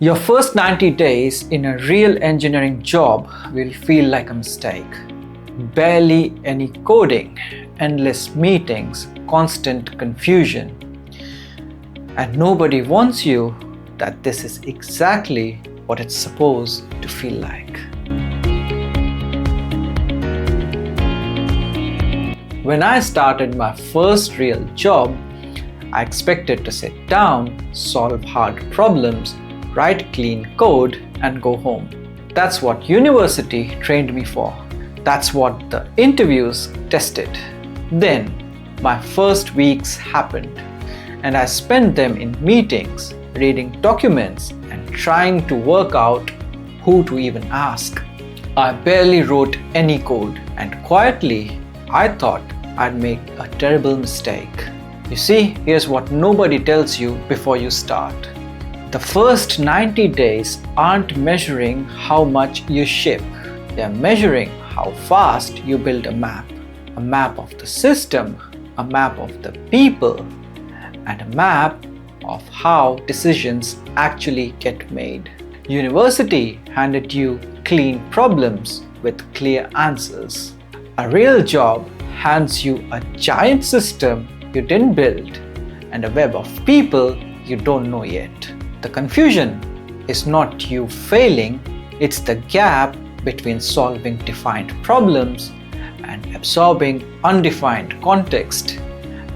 Your first 90 days in a real engineering job will feel like a mistake. Barely any coding, endless meetings, constant confusion. And nobody warns you that this is exactly what it's supposed to feel like. When I started my first real job, I expected to sit down, solve hard problems, write clean code, and go home. That's what university trained me for. That's what the interviews tested. Then, my first weeks happened, and I spent them in meetings, reading documents, and trying to work out who to even ask. I barely wrote any code, and quietly, I thought I'd make a terrible mistake. You see, here's what nobody tells you before you start. The first 90 days aren't measuring how much you ship. They're measuring how fast you build a map of the system, a map of the people, and a map of how decisions actually get made. University handed you clean problems with clear answers. A real job hands you a giant system you didn't build and a web of people you don't know yet. The confusion is not you failing, it's the gap between solving defined problems and absorbing undefined context.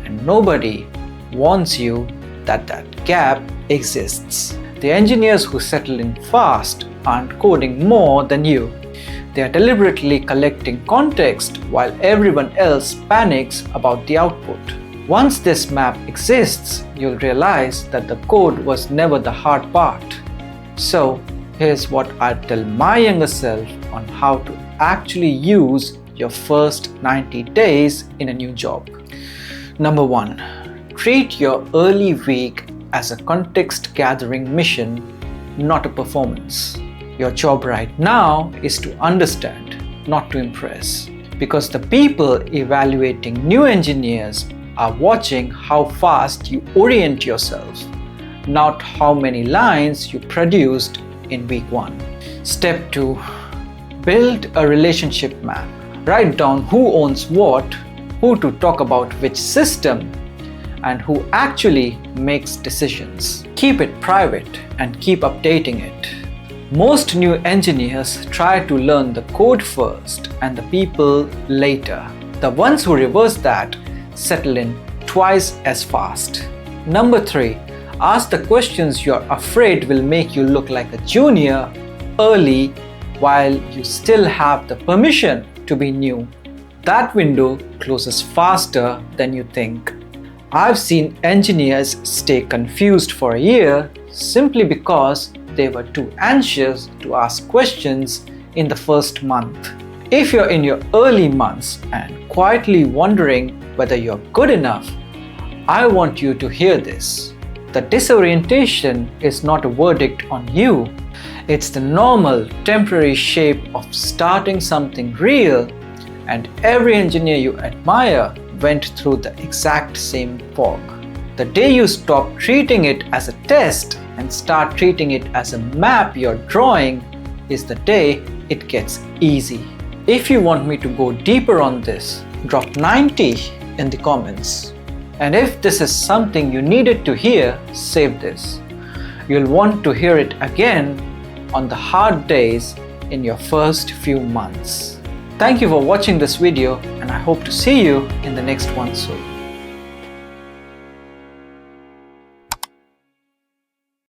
And nobody warns you that that gap exists. The engineers who settle in fast aren't coding more than you. They are deliberately collecting context while everyone else panics about the output. Once this map exists, you'll realize that the code was never the hard part. So, here's what I'd tell my younger self on how to actually use your first 90 days in a new job. Number 1. Treat your early week as a context gathering mission, not a performance. Your job right now is to understand, not to impress. Because the people evaluating new engineers are watching how fast you orient yourself, not how many lines you produced in week 1. Step 2. Build a relationship map. Write down who owns what, who to talk about which system, and who actually makes decisions. Keep it private and keep updating it. Most new engineers try to learn the code first and the people later. The ones who reverse that settle in twice as fast. Number 3. Ask the questions you're afraid will make you look like a junior early while you still have the permission to be new. That window closes faster than you think. I've seen engineers stay confused for a year simply because they were too anxious to ask questions in the first month. If you're in your early months and quietly wondering whether you're good enough, I want you to hear this. The disorientation is not a verdict on you. It's the normal, temporary shape of starting something real, and every engineer you admire went through the exact same fog. The day you stop treating it as a test and start treating it as a map you're drawing is the day it gets easy. If you want me to go deeper on this, drop 90 in the comments. And if this is something you needed to hear, save this. You'll want to hear it again on the hard days in your first few months. Thank you for watching this video, and I hope to see you in the next one soon.